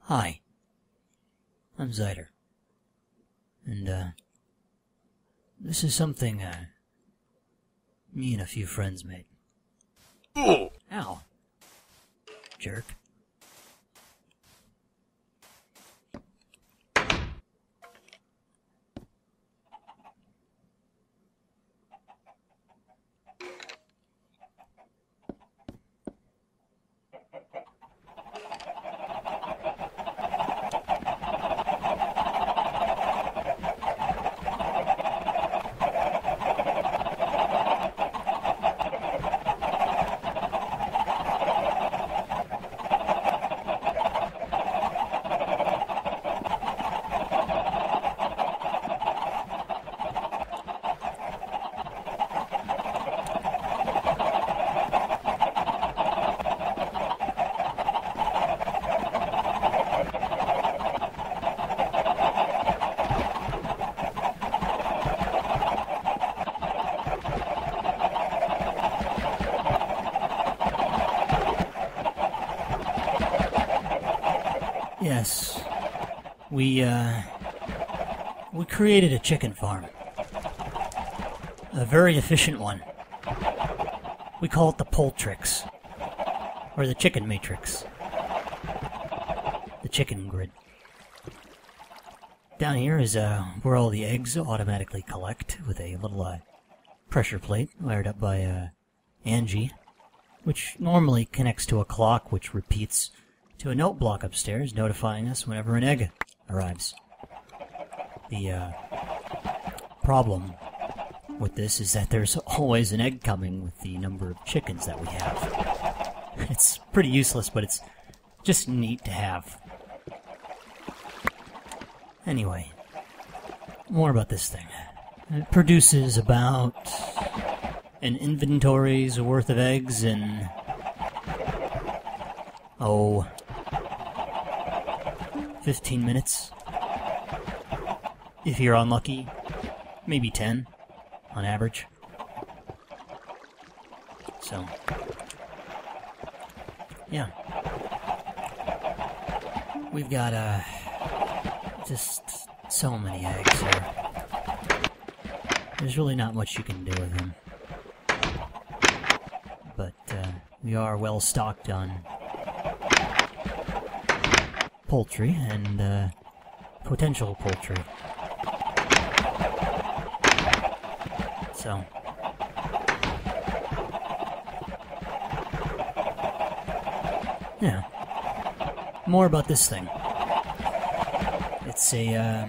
Hi, I'm Zyder, and this is something me and a few friends made. Ow. Jerk. Yes, we created a chicken farm. A very efficient one. We call it the Poultrix, or the Chicken Matrix. The Chicken Grid. Down here is where all the eggs automatically collect, with a little pressure plate wired up by Anji, which normally connects to a clock which repeats to a note block upstairs, notifying us whenever an egg arrives. The problem with this is that there's always an egg coming with the number of chickens that we have. It's pretty useless, but it's just neat to have. Anyway, more about this thing. It produces about an inventory's worth of eggs in 15 minutes. If you're unlucky, maybe 10 on average. So, yeah. We've got just so many eggs here. There's really not much you can do with them. But we are well stocked on poultry and potential poultry. So, yeah. More about this thing. It's a,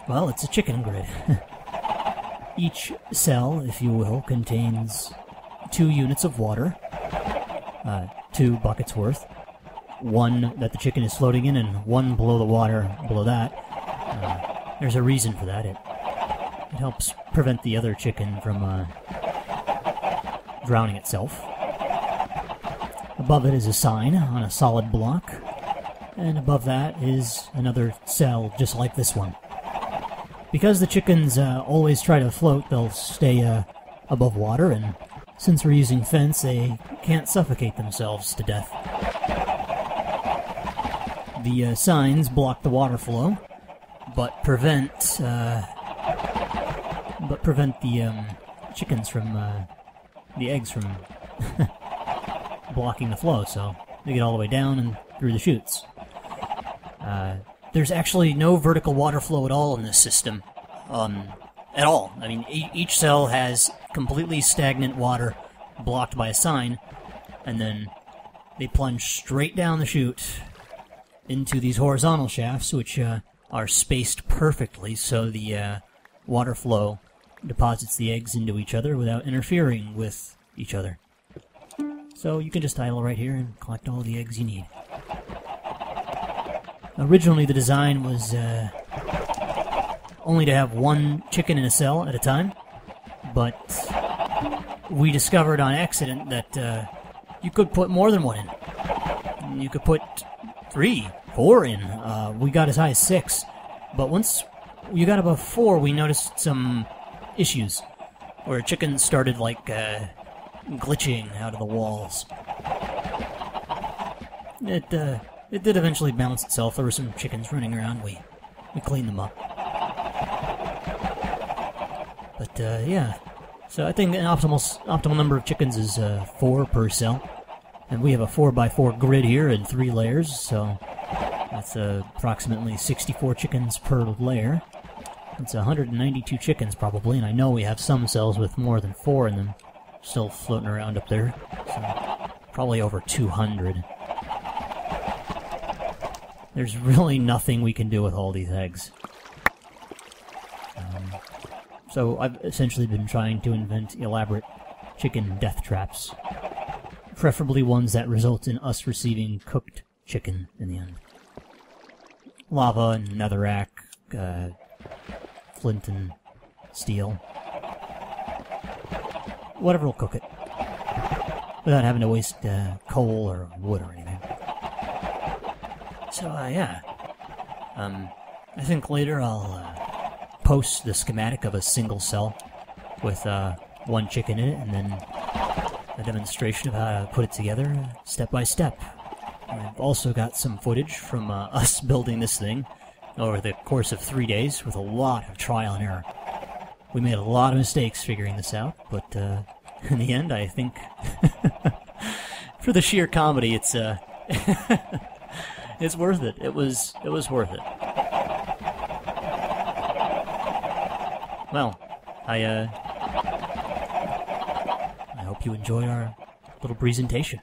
well, it's a chicken grid. Each cell, if you will, contains 2 units of water, 2 buckets worth. 1 that the chicken is floating in, and 1 below the water below that. There's a reason for that. It helps prevent the other chicken from drowning itself. Above it is a sign on a solid block, and above that is another cell just like this one. Because the chickens always try to float, they'll stay above water, and since we're using fence, they can't suffocate themselves to death. The signs block the water flow, but prevent the chickens from the eggs from blocking the flow, so they get all the way down and through the chutes. There's actually no vertical water flow at all in this system, at all. I mean, each cell has completely stagnant water blocked by a sign, and then they plunge straight down the chute into these horizontal shafts, which are spaced perfectly so the water flow deposits the eggs into each other without interfering with each other. So you can just idle right here and collect all the eggs you need. Originally the design was only to have 1 chicken in a cell at a time, but we discovered on accident that you could put more than 1 in. You could put 3, 4 in. We got as high as 6. But once you got above 4, we noticed some issues where chickens started, like, glitching out of the walls. It it did eventually balance itself. There were some chickens running around. We cleaned them up. But, yeah. So I think an optimal number of chickens is 4 per cell. And we have a 4x4 grid here in 3 layers, so that's approximately 64 chickens per layer. It's 192 chickens probably, and I know we have some cells with more than 4 in them still floating around up there. So probably over 200. There's really nothing we can do with all these eggs. So I've essentially been trying to invent elaborate chicken death traps. Preferably ones that result in us receiving cooked chicken in the end. Lava and netherrack, flint and steel. Whatever will cook it. Without having to waste coal or wood or anything. So, yeah. I think later I'll post the schematic of a single cell with 1 chicken in it, and then a demonstration of how to put it together step by step. I've also got some footage from us building this thing over the course of 3 days with a lot of trial and error. We made a lot of mistakes figuring this out, but in the end, I think for the sheer comedy, it's it's worth it. It was worth it. Well, I hope you enjoyed our little presentation.